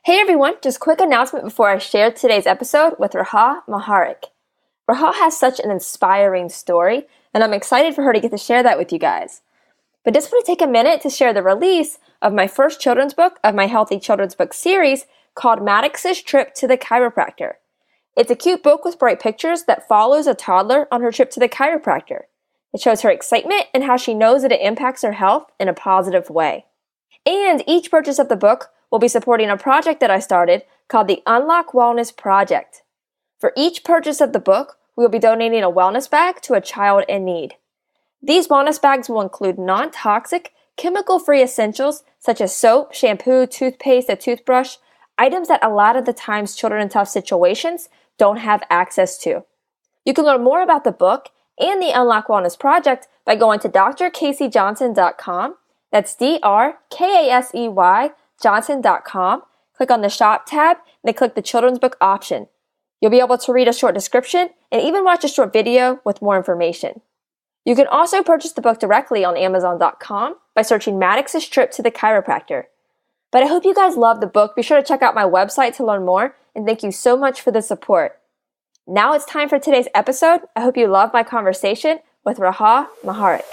Hey everyone, just quick announcement before I share today's episode with Raha Moharrak. Raha has such an inspiring story, and I'm excited for her to get to share that with you guys. But just want to take a minute to share the release of my first children's book of my Healthy Children's Book series called Maddox's Trip to the Chiropractor. It's a cute book with bright pictures that follows a toddler on her trip to the chiropractor. It shows her excitement and how she knows that it impacts her health in a positive way. And each purchase of the book will be supporting a project that I started called the Unlock Wellness Project. For each purchase of the book, we will be donating a wellness bag to a child in need. These wellness bags will include non-toxic, chemical-free essentials such as soap, shampoo, toothpaste, a toothbrush, items that a lot of the times children in tough situations don't have access to. You can learn more about the book and the Unlock Wellness Project by going to drkaseyjohnson.com. That's DRKASEY Johnson.com. Click on the shop tab and then click the children's book option. You'll be able to read a short description and even watch a short video with more information. You can also purchase the book directly on Amazon.com by searching Maddox's Trip to the Chiropractor. But I hope you guys love the book. Be sure to check out my website to learn more, and thank you so much for the support. Now it's time for today's episode. I hope you love my conversation with Raha Moharrak.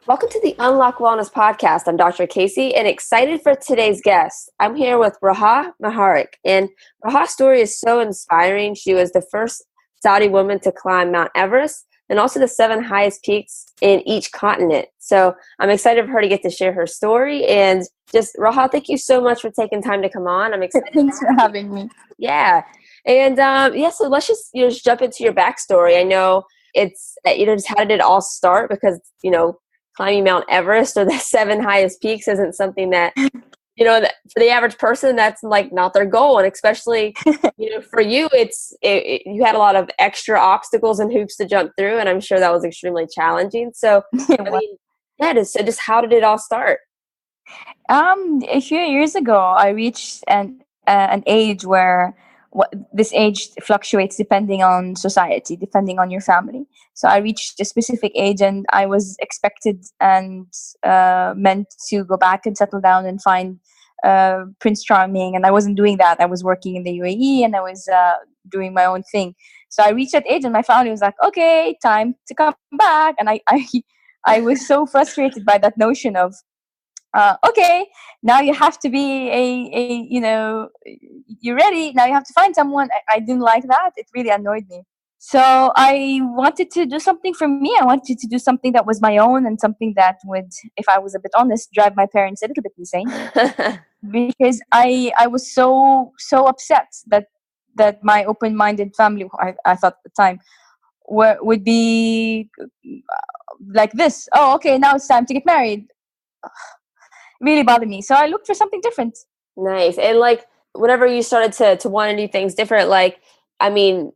Welcome to the Unlock Wellness Podcast. I'm Dr. Casey and excited for today's guest. I'm here with Raha Moharrak, and Raha's story is so inspiring. She was the first Saudi woman to climb Mount Everest and also the 7 highest peaks in each continent. So I'm excited for her to get to share her story. And just, Raha, thank you so much for taking time to come on. I'm excited. Thanks for having me. Yeah. And so let's just jump into your backstory. I know it's, just how did it all start? Because, climbing Mount Everest or the 7 highest peaks isn't something that, that for the average person, that's like not their goal. And especially, for you, you had a lot of extra obstacles and hoops to jump through. And I'm sure that was extremely challenging. So, so just how did it all start? A few years ago, I reached an age where this age fluctuates depending on society, depending on your family. So I reached a specific age and I was expected and meant to go back and settle down and find Prince Charming. And I wasn't doing that. I was working in the UAE and I was doing my own thing. So I reached that age and my family was like, okay, time to come back. And I was so frustrated by that notion of, okay, now you have to be you're ready. Now you have to find someone. I didn't like that. It really annoyed me. So I wanted to do something for me. I wanted to do something that was my own and something that would, if I was a bit honest, drive my parents a little bit insane. Because I was so upset that my open-minded family, I thought at the time, would be like this. Oh, okay, now it's time to get married. Really bothered me. So I looked for something different. Nice. And whenever you started to want to do things different,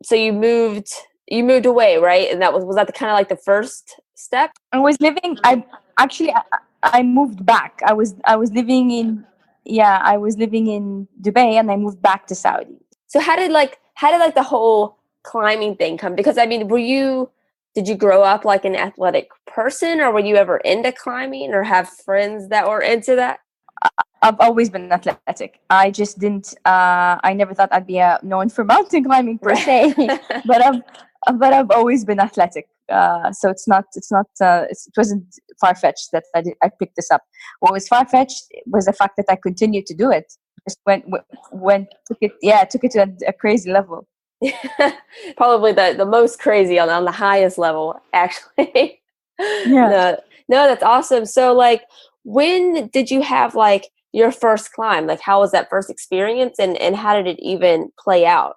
so you moved away, right? And that was that the kind of the first step? I was living, I moved back. I was living in Dubai and I moved back to Saudi. So how did the whole climbing thing come? Because did you grow up like an athletic person, or were you ever into climbing or have friends that were into that? I've always been athletic. I just didn't, I never thought I'd be known for mountain climbing per se, but I've always been athletic. So it wasn't far-fetched that I picked this up. What was far-fetched was the fact that I continued to do it. Just took it to a crazy level. Probably the most crazy on the highest level, actually. Yeah. No, that's awesome. So when did you have your first climb? How was that first experience and how did it even play out?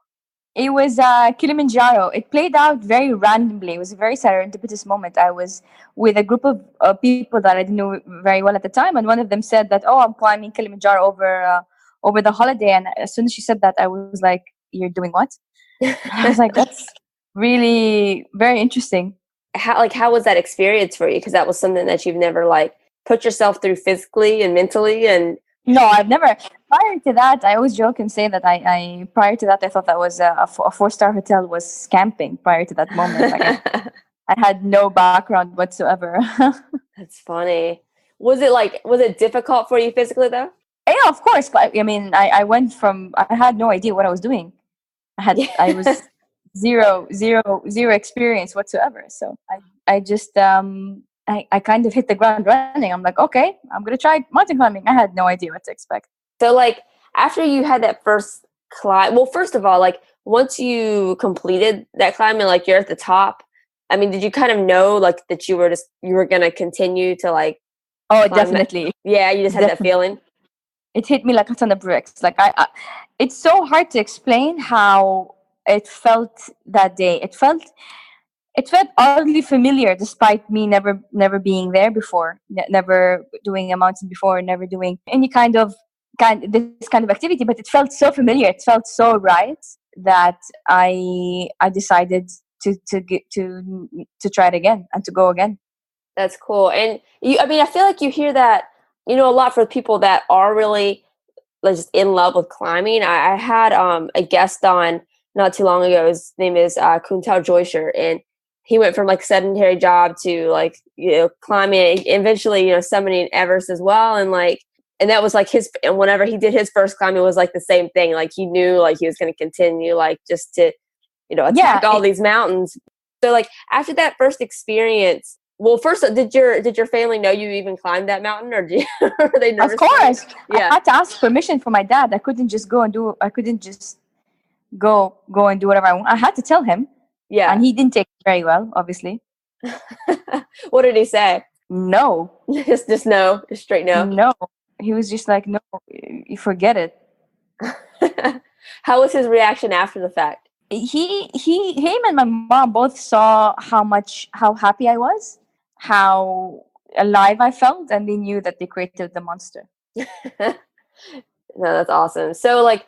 It was Kilimanjaro. It played out very randomly. It was a very serendipitous moment. I was with a group of people that I didn't know very well at the time, and one of them said that, "Oh, I'm climbing Kilimanjaro over the holiday." And as soon as she said that, I was like, "You're doing what?" I was like, "That's really very interesting." How was that experience for you? Because that was something that you've never put yourself through physically and mentally, and No, I've never. Prior to that, I always joke and say that I prior to that, I thought that was a 4-star hotel was camping. Prior to that moment, like I had no background whatsoever. That's funny. Was it difficult for you physically though? Yeah, of course. But I mean, I went from I had no idea what I was doing. Yeah. I was zero experience whatsoever. So I just I kind of hit the ground running. I'm like, okay, I'm gonna try mountain climbing. I had no idea what to expect. So like after you had that first climb, well, first of all, like once you completed that climb and like you're at the top, I mean, did you kind of know like that you were gonna continue to like Oh, climb that? definitely, Yeah, you just had that definitely. feeling. It hit me like a ton of bricks. Like it's so hard to explain how it felt that day. It felt oddly familiar, despite me never being there before, never doing a mountain before, never doing any this kind of activity. But it felt so familiar. It felt so right that I decided to try it again and to go again. That's cool. And I mean, I feel like you hear that, a lot for people that are really like just in love with climbing. I had a guest on not too long ago. His name is Kuntao Joysher, and he went from like sedentary job to like climbing, eventually summiting Everest as well, and that was like his. And whenever he did his first climb, it was like the same thing. Like he knew like he was going to continue, like just to Yeah, attack all these mountains. So like after that first experience, well, first, did your family know you even climbed that mountain, or were they of nervous about it? course. I Yeah, had to ask permission from my dad. I couldn't just go and do. I couldn't just go and do whatever I want. I had to tell him, and yeah. he didn't take it very well, obviously. What did he say? No, Just no, just straight no. no. He was just like, no, you forget it. How was his reaction after the fact? Him and my mom both saw how happy I was, how alive I felt, and they knew that they created the monster. No, that's awesome. So like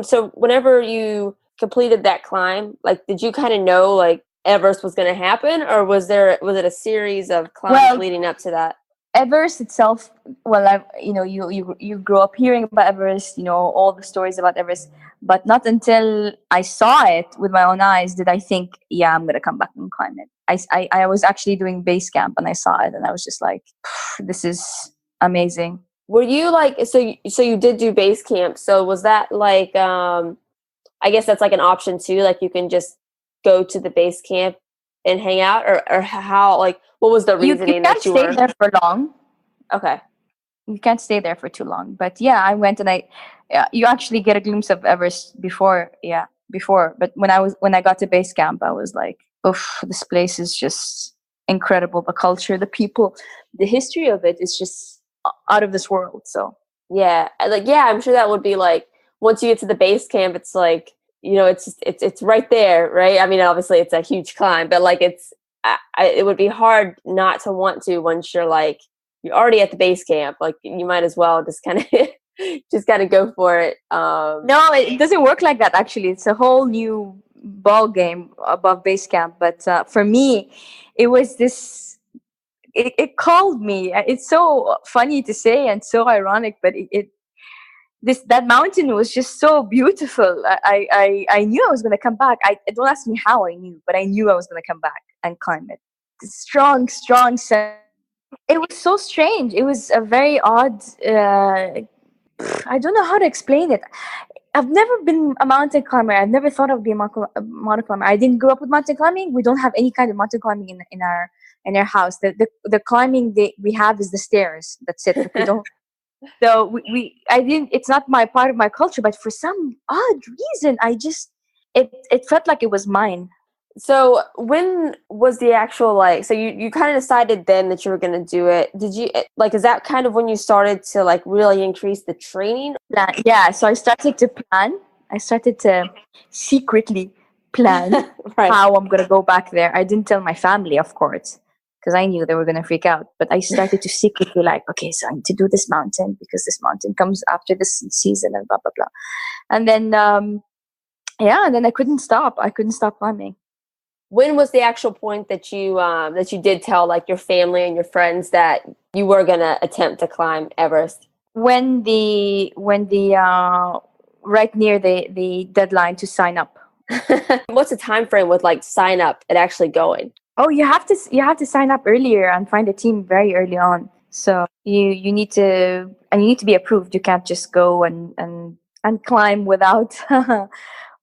so whenever you completed that climb, like did you kind of know like Everest was going to happen, or was it a series of climbs Well, leading up to that? Everest itself, well, you grow up hearing about Everest, all the stories about Everest, but not until I saw it with my own eyes did I think, yeah, I'm gonna come back and climb it. I was actually doing base camp and I saw it and I was just like, this is amazing. Were you like so you did do base camp? So was that like I guess that's like an option too. Like you can just go to the base camp and hang out, or how? Like, what was the You reasoning can't that you stay were? there for long. Okay, You can't stay there for too long. But yeah, I went and you actually get a glimpse of Everest before, yeah, before. But when I got to base camp, I was like, oof, this place is just incredible. The culture, the people, the history of it is just out of this world. So yeah, I'm sure that would be like once you get to the base camp, it's like it's right there, right? I mean, obviously it's a huge climb, but like it would be hard not to want to once you're already at the base camp. Like you might as well just kind of just kind of go for it. no, it doesn't work like that. Actually, it's a whole new ball game above base camp. But for me, it was this. It called me. It's so funny to say and so ironic, but that mountain was just so beautiful. I knew I was going to come back. Don't ask me how I knew, but I knew I was going to come back and climb it. Strong sense. It was so strange. It was a very odd. I don't know how to explain it. I've never been a mountain climber. I've never thought of being a mountain climber. I didn't grow up with mountain climbing. We don't have any kind of mountain climbing in our house. The climbing we have is the stairs. That's it. But we don't. So I didn't. It's not my part of my culture. But for some odd reason, it felt like it was mine. So when was the actual like? So you kind of decided then that you were going to do it. Did you like? Is that kind of when you started to like really increase the training? Yeah. So I started to plan. I started to secretly plan Right. how I'm gonna go back there. I didn't tell my family, of course, because I knew they were gonna freak out. But I started to secretly like, okay, so I need to do this mountain because this mountain comes after this season and blah blah blah. And then yeah, and then I couldn't stop. I couldn't stop climbing. When was the actual point that you did tell like your family and your friends that you were gonna attempt to climb Everest? when the right near the deadline to sign up. What's the time frame with like sign up and actually going? Oh, you have to sign up earlier and find a team very early on. So you need to be approved. You can't just go and climb without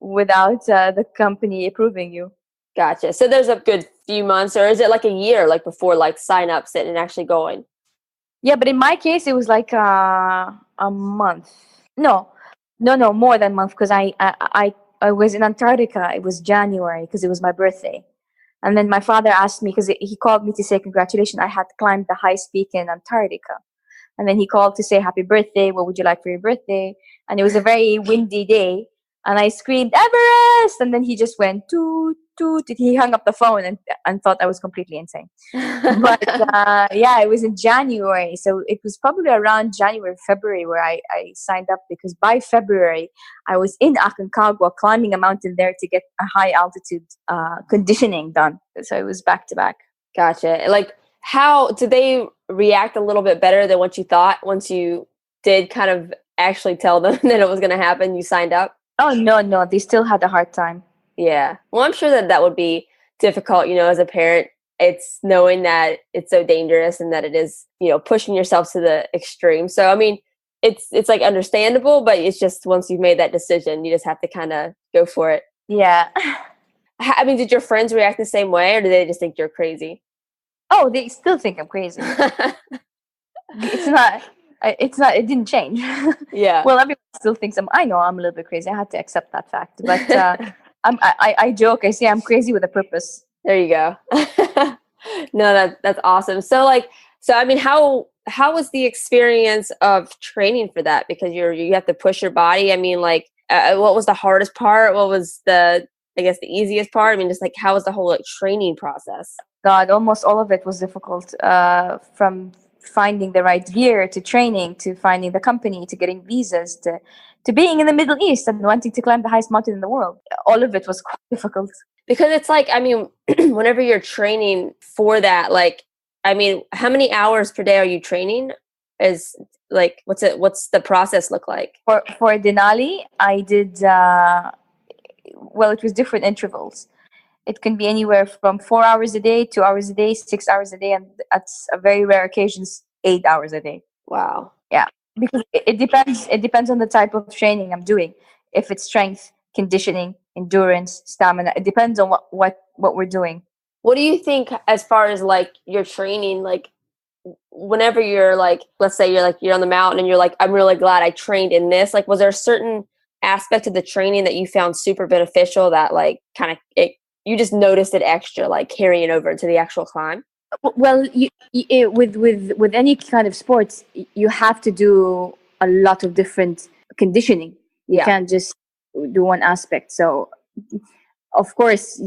without the company approving you. Gotcha. So there's a good few months, or is it like a year, like before like sign ups and actually going? Yeah, but in my case, it was like a month. No, no, more than a month because I was in Antarctica. It was January because it was my birthday. And then my father asked me because he called me to say congratulations. I had climbed the highest peak in Antarctica. And then he called to say happy birthday. What would you like for your birthday? And it was a very windy day. And I screamed Everest. And then he just went toot toot. He hung up the phone and thought I was completely insane. But yeah, it was in January. So it was probably around January, February where I signed up because by February I was in Aconcagua climbing a mountain there to get a high altitude conditioning done. So it was back to back. Gotcha. Like, how did they react a little bit better than what you thought once you did kind of actually tell them that it was going to happen? You signed up? Oh, no. They still had a hard time. Yeah. Well, I'm sure that would be difficult, as a parent. It's knowing that it's so dangerous and that it is, pushing yourself to the extreme. So, I mean, it's like understandable, but it's just once you've made that decision, you just have to kind of go for it. Yeah. I mean, did your friends react the same way or did they just think you're crazy? Oh, they still think I'm crazy. It's not. It didn't change. Yeah. Well, everyone still thinks I know I'm a little bit crazy. I had to accept that fact. But I joke. I say I'm crazy with a purpose. There you go. No, that's awesome. So I mean, how was the experience of training for that? Because you have to push your body. I mean, what was the hardest part? What was the easiest part? I mean, just like how was the whole training process? God, almost all of it was difficult. From finding the right gear to training to finding the company to getting visas to being in the Middle East and wanting to climb the highest mountain in the world. All of it was quite difficult. Because it's like, I mean, whenever you're training for that, I mean, how many hours per day are you training? Is like, what's the process look like? For Denali, I did, well, it was different intervals. It can be anywhere from 4 hours a day, 2 hours a day, 6 hours a day, and at a very rare occasions, 8 hours a day. Wow. Yeah, because it depends. It depends on the type of training I'm doing. If it's strength, conditioning, endurance, stamina, it depends on what we're doing. What do you think as far as your training, whenever you're let's say you're on the mountain and you're like, I'm really glad I trained in this. Was there a certain aspect of the training that you found super beneficial that you just noticed it extra, carrying over to the actual climb? Well, with any kind of sports, you have to do a lot of different conditioning. You can't just do one aspect. So, of course,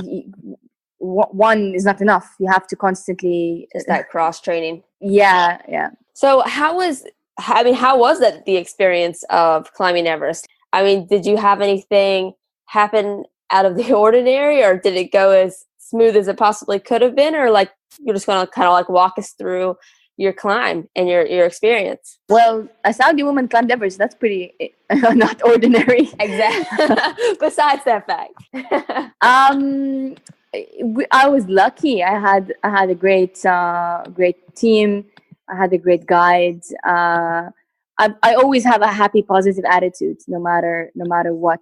one is not enough. You have to constantly just that cross training. Yeah. So how was that the experience of climbing Everest? I mean, did you have anything happen out of the ordinary, or did it go as smooth as it possibly could have been, or you're just going to kind of walk us through your climb and your experience? Well, a Saudi woman climbed Everest. That's pretty not ordinary. Exactly. Besides that fact. I was lucky. I had a great team. I had a great guide. I always have a happy, positive attitude, no matter what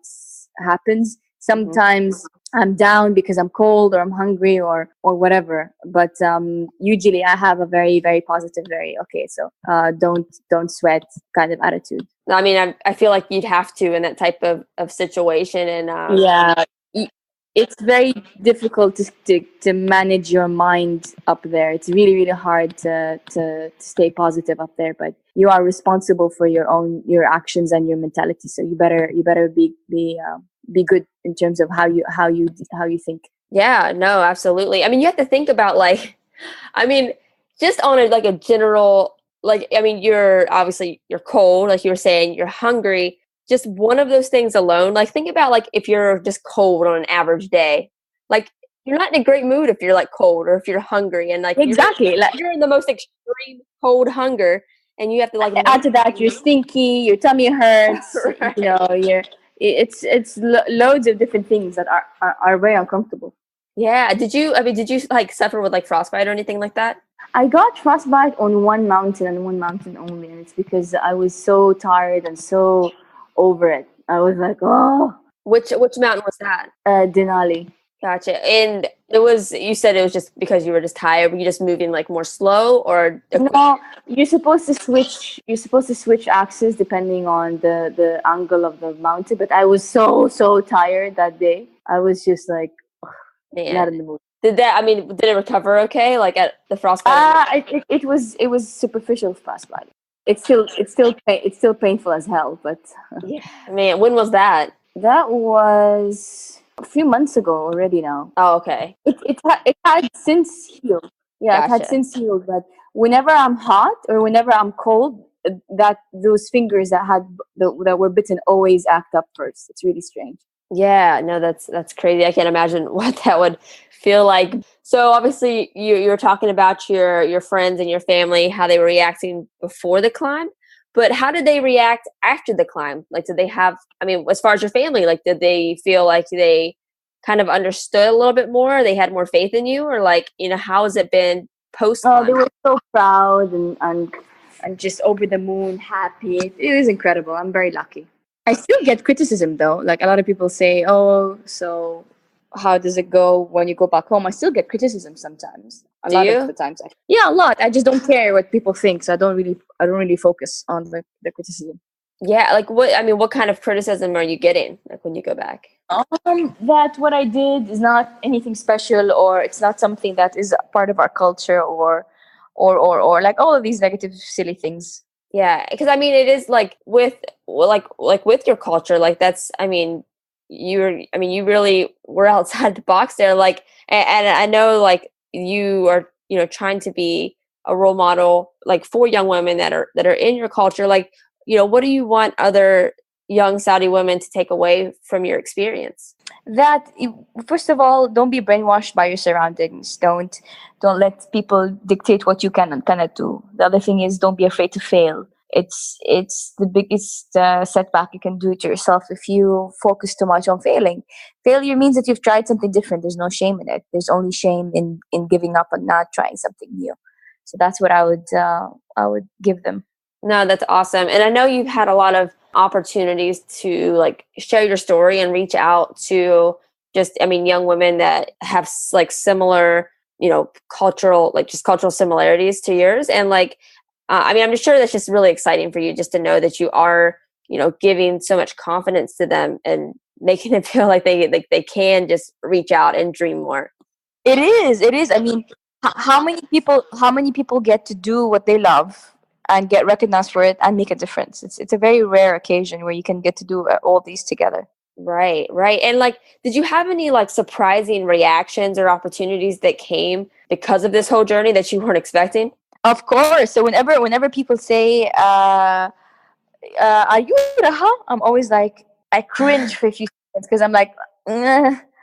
happens. Sometimes I'm down because I'm cold or I'm hungry or whatever. But usually I have a very, very positive, very okay. So don't sweat kind of attitude. I mean, I feel like you'd have to in that type of situation. And yeah, it's very difficult to manage your mind up there. It's really, really hard to stay positive up there. But you are responsible for your actions and your mentality. So you better be good in terms of how you think. Yeah, no, absolutely. I mean, you have to think about just on a general, I mean, you're cold, like you were saying, you're hungry. Just one of those things alone, think about if you're just cold on an average day, you're not in a great mood if you're cold or if you're hungry and exactly you're in the most extreme cold hunger. and you have to like Add to that, you're stinky, your tummy hurts. right. You know, loads of different things that are very uncomfortable. Yeah. Did you like suffer with like frostbite or anything like that? I got frostbite on one mountain and one mountain only, and it's because I was so tired and so over it. I was like, oh, Which mountain was that? Denali. Gotcha. And you said it was just because you were just tired. Were you just moving like more slow or? No, you're supposed to switch. You're supposed to switch axes depending on the angle of the mountain. But I was so tired that day. I was just like, Man. not in the mood. Did it recover okay? Like at the frostbite? It was superficial frostbite. It's still painful as hell. But yeah, man. When was that? That was a few months ago already now. Oh, okay. It had since healed. Yeah, Gotcha. it had since healed. But whenever I'm hot or whenever I'm cold, that those fingers that were bitten always act up first. It's really strange. Yeah, no, that's crazy. I can't imagine what that would feel like. So obviously you were talking about your friends and your family, how they were reacting before the climb, but how did they react after the climb? Like, did they have, as far as your family, like, did they feel like they kind of understood a little bit more? They had more faith in you, or like, how has it been post climb? Oh, they were so proud and just over the moon, happy. It was incredible. I'm very lucky. I still get criticism though. Like a lot of people say, "Oh, so how does it go when you go back home?" I still get criticism sometimes. A lot of the times. Yeah, a lot. I just don't care what people think, so I don't really focus on the criticism. Yeah, like what kind of criticism are you getting like when you go back? That what I did is not anything special, or it's not something that is part of our culture, or like all of these negative, silly things. Yeah, because it is like with with your culture, like that's you really were outside the box there, like, and I know like you are trying to be a role model like for young women that are in your culture, like what do you want other young Saudi women to take away from your experience? That first of all, don't be brainwashed by your surroundings. Don't let people dictate what you can and cannot do. The other thing is, don't be afraid to fail. It's the biggest setback you can do to yourself if you focus too much on failing. Failure means that you've tried something different. There's no shame in it. There's only shame in giving up and not trying something new. So that's what I would give them. No, that's awesome. And I know you've had a lot of opportunities to like share your story and reach out to just young women that have like similar cultural similarities to yours, and like I'm just sure that's just really exciting for you just to know that you are giving so much confidence to them and making them feel like they can just reach out and dream more. It is how many people get to do what they love and get recognized for it and make a difference? It's a very rare occasion where you can get to do all these together. Right. And like, did you have any like surprising reactions or opportunities that came because of this whole journey that you weren't expecting? Of course. So whenever people say, "Are you Raha?" I'm always like, I cringe for a few seconds because I'm like,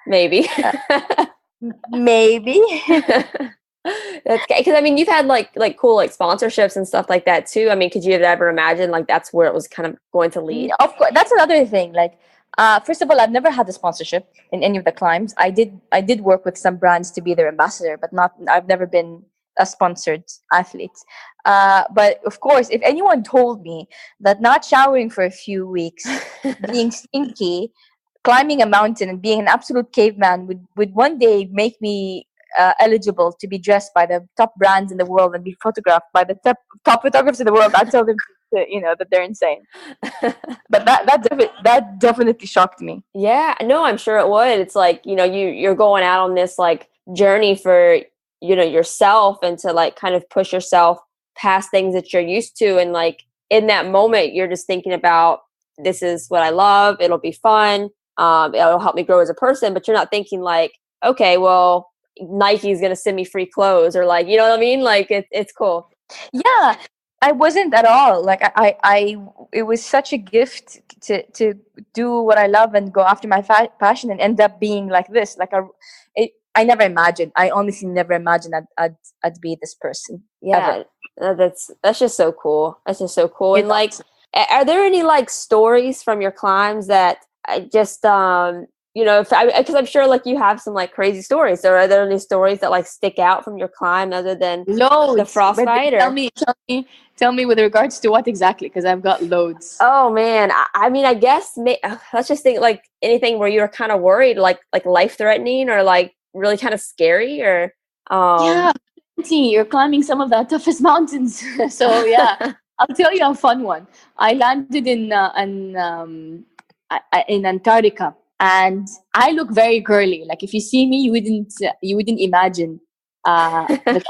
maybe. Maybe. That's because you've had like cool like sponsorships and stuff like that too. Could you have ever imagined like that's where it was kind of going to lead? Of course, that's another thing. Like, first of all, I've never had a sponsorship in any of the climbs. I did work with some brands to be their ambassador, but I've never been a sponsored athlete. But of course, if anyone told me that not showering for a few weeks, being stinky, climbing a mountain, and being an absolute caveman would one day make me eligible to be dressed by the top brands in the world and be photographed by the top photographers in the world, I'd tell them that they're insane. But that definitely shocked me. Yeah, no, I'm sure it would. It's like you're going out on this like journey for yourself and to like kind of push yourself past things that you're used to, and like in that moment you're just thinking about, this is what I love, it'll be fun, it'll help me grow as a person, but you're not thinking like, okay, well, Nike's gonna send me free clothes, or like, you know what I mean? Like it's cool. Yeah, I wasn't at all. Like I it was such a gift to do what I love and go after my passion and end up being like this. Like I never imagined. I honestly never imagined I'd be this person. Yeah. Ever. That's just so cool. That's just so cool. And It's like, awesome. are there any like stories from your climbs that I just if because I'm sure like you have some like crazy stories. So are there any stories that like stick out from your climb other than the Loads. But frostbite tell or? me, tell me with regards to what exactly? Because I've got loads. Oh man, I mean, I guess let's just think like anything where you're kind of worried, like life threatening or like really kind of scary or Yeah, plenty. You're climbing some of the toughest mountains. So yeah, I'll tell you a fun one. I landed in Antarctica, and I look very girly. Like if you see me, you wouldn't imagine that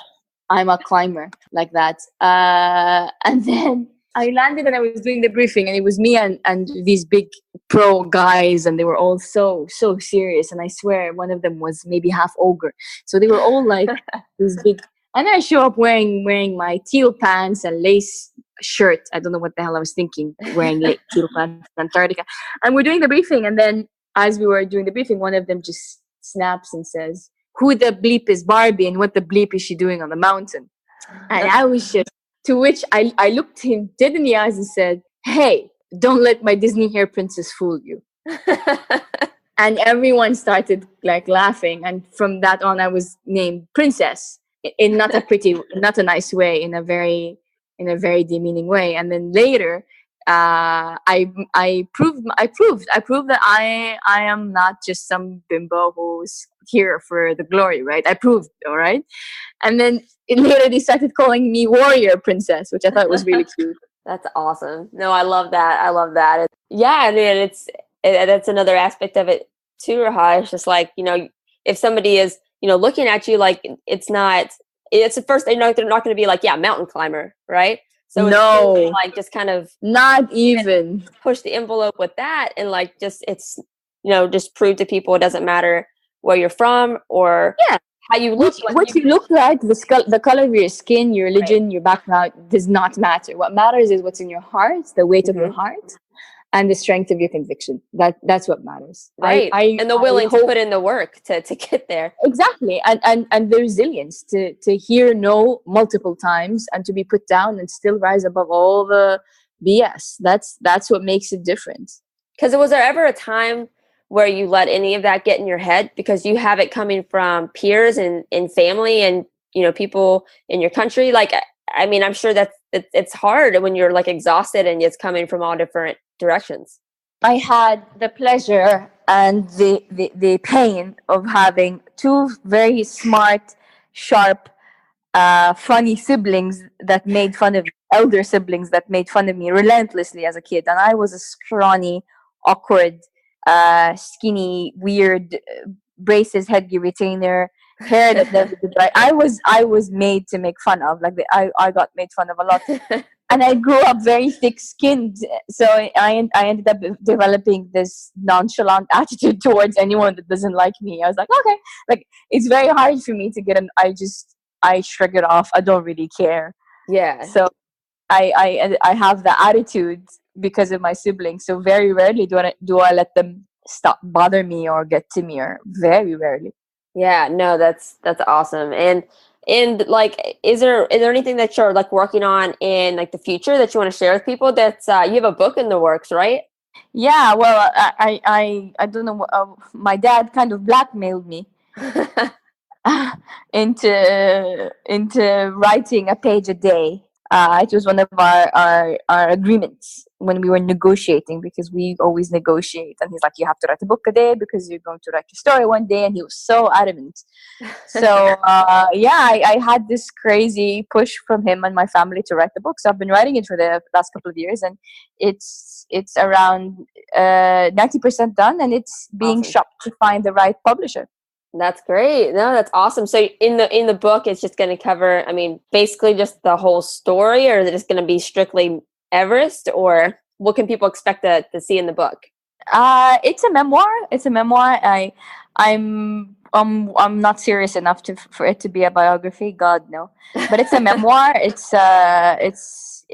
I'm a climber like that. And then I landed and I was doing the briefing, and it was me and these big pro guys, and they were all so serious. And I swear one of them was maybe half ogre. So they were all like these big. And I show up wearing my teal pants and lace shirt. I don't know what the hell I was thinking, wearing teal pants in Antarctica. And we're doing the briefing, and then as we were doing the briefing, one of them just snaps and says, "Who the bleep is Barbie, and what the bleep is she doing on the mountain?" And I was just, to which I looked him dead in the eyes and said, "Hey, don't let my Disney hair princess fool you." And everyone started like laughing. And from that on, I was named Princess in not a pretty, not a nice way, in a very demeaning way. And then later, I proved that I am not just some bimbo who's here for the glory, right? I proved, all right. And then later they started calling me Warrior Princess, which I thought was really cute. That's awesome. No, I love that. I love that. Yeah, I mean, that's another aspect of it too, Raha. It's just like, if somebody is, looking at you like it's at first, they're not going to be like, yeah, mountain climber, right? So it's cool to, No, like just kind of not even. push the envelope with that and like just prove to people it doesn't matter where you're from or Yeah. how you look. Like What you look like, the color of your skin, your right. religion, your background does not matter. What matters is what's in your heart, the weight of your Mm-hmm. heart, and the strength of your conviction. That's what matters. Right. And the I willing to hope put in the work to get there. exactly, and the resilience to hear no multiple times and to be put down and still rise above all the BS. That's what makes it different. Because was there ever a time where you let any of that get in your head because you have it coming from peers and family and people in your country? Like, I mean, I'm sure that it's hard when you're like exhausted and it's coming from all different directions. I had the pleasure and the pain of having two very smart, sharp, funny siblings that made fun of elder siblings that made fun of me relentlessly as a kid. And I was a scrawny, awkward, skinny, weird, braces, headgear, retainer, hair that never did right. I was made to make fun of. Like I got made fun of a lot. And I grew up very thick-skinned, so I ended up developing this nonchalant attitude towards anyone that doesn't like me. I was like, okay, like it's very hard for me to get an. I shrug it off. I don't really care. Yeah. So I have the attitude because of my siblings. So very rarely do I let them stop bother me or get to me, or very rarely. Yeah, no, that's awesome. And like, is there anything that you're like working on in like the future that you want to share with people? That's you have a book in the works, right? Yeah, well, I don't know. My dad kind of blackmailed me into writing a page a day. It was one of our agreements when we were negotiating, because we always negotiate. And he's like, you have to write a book a day because you're going to write your story one day. And he was so adamant. So yeah, I had this crazy push from him and my family to write the book. So I've been writing it for the last couple of years, and it's around 90% done, and it's being Awesome. shopped to find the right publisher. That's great. No, that's awesome. So in the book, it's just going to cover, I mean, basically just the whole story, or is it just going to be strictly Everest, or what can people expect to see in the book? It's a memoir. It's a memoir. I'm not serious enough for it to be a biography. God no. But it's a memoir. It's a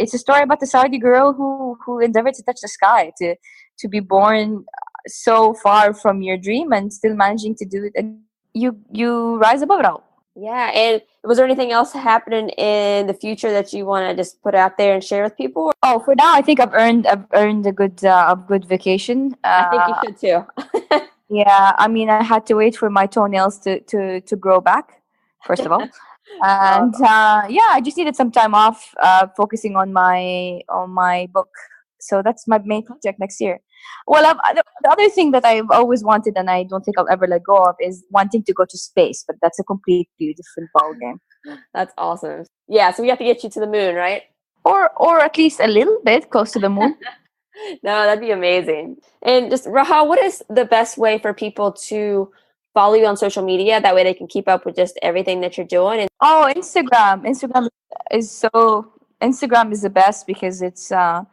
story about the Saudi girl who endeavored to touch the sky, to be born so far from your dream and still managing to do it, and you rise above it all. Yeah. And was there anything else happening in the future that you want to just put out there and share with people? Oh, for now, I think I've earned a good vacation. I think you should too. Yeah, I mean, I had to wait for my toenails to grow back, first of all, and yeah, I just needed some time off, focusing on my book. So that's my main project next year. Well, the other thing that I've always wanted, and I don't think I'll ever let go of, is wanting to go to space. But that's a completely different ballgame, That's awesome. Yeah. So we have to get you to the moon, right? or at least a little bit close to the moon. No, that'd be amazing. And just Raha, what is the best way for people to follow you on social media? That way they can keep up with just everything that you're doing. And Oh, Instagram. Is so Instagram is the best because it's uh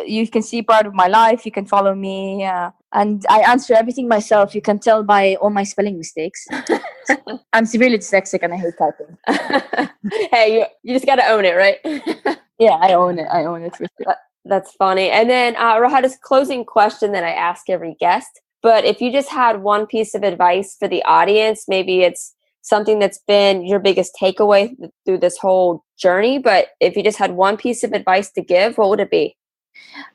you can see part of my life. You can follow me, and I answer everything myself. You can tell by all my spelling mistakes. I'm severely dyslexic and I hate typing. hey, you just got to own it, right? Yeah, I own it. I own it for sure. That's funny. And then Raha, this closing question that I ask every guest. But if you just had one piece of advice for the audience, maybe it's something that's been your biggest takeaway through this whole journey. But if you just had one piece of advice to give, what would it be?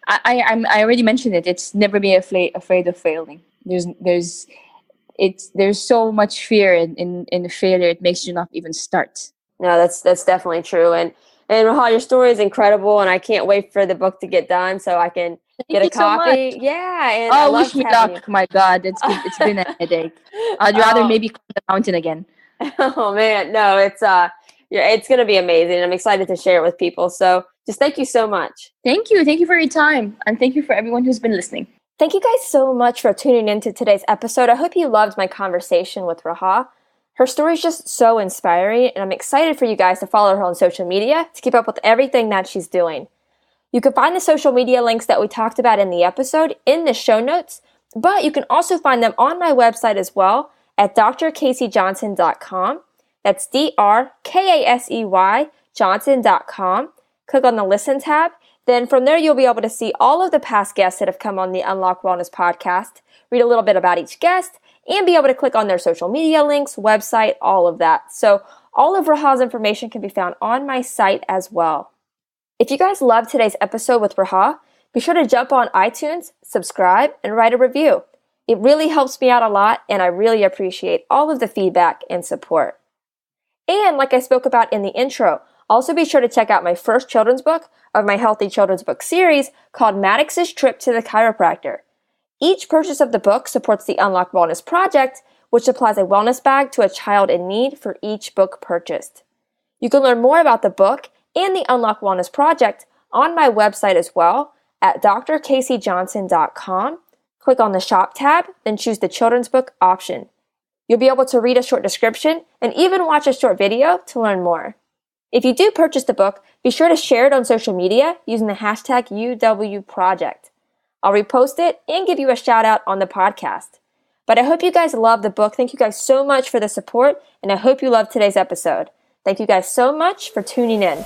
I already mentioned it. It's never be afraid of failing. There's so much fear in failure. It makes you not even start. No, that's definitely true. And Raha, your story is incredible, and I can't wait for the book to get done so I can get a copy. So yeah, and I love wish me having luck. My God, it's been a headache. I'd rather maybe climb the mountain again. Oh man, no, it's going to be amazing. I'm excited to share it with people. So just thank you so much. Thank you for your time, and thank you for everyone who's been listening. Thank you guys so much for tuning into today's episode. I hope you loved my conversation with Raha. Her story is just so inspiring, and I'm excited for you guys to follow her on social media to keep up with everything that she's doing. You can find the social media links that we talked about in the episode in the show notes, but you can also find them on my website as well at drkaseyjohnson.com. That's DRKASEY Johnson.com. Click on the Listen tab. Then from there, you'll be able to see all of the past guests that have come on the Unlock Wellness podcast, read a little bit about each guest, and be able to click on their social media links, website, all of that. So all of Raha's information can be found on my site as well. If you guys loved today's episode with Raha, be sure to jump on iTunes, subscribe, and write a review. It really helps me out a lot, and I really appreciate all of the feedback and support. And like I spoke about in the intro, also be sure to check out my first children's book of my Healthy Children's Book series called Maddox's Trip to the Chiropractor. Each purchase of the book supports the Unlock Wellness Project, which supplies a wellness bag to a child in need for each book purchased. You can learn more about the book and the Unlock Wellness Project on my website as well at drkaseyjohnson.com. Click on the Shop tab, then choose the Children's Book option. You'll be able to read a short description and even watch a short video to learn more. If you do purchase the book, be sure to share it on social media using the hashtag UWProject. I'll repost it and give you a shout out on the podcast. But I hope you guys love the book. Thank you guys so much for the support, and I hope you loved today's episode. Thank you guys so much for tuning in.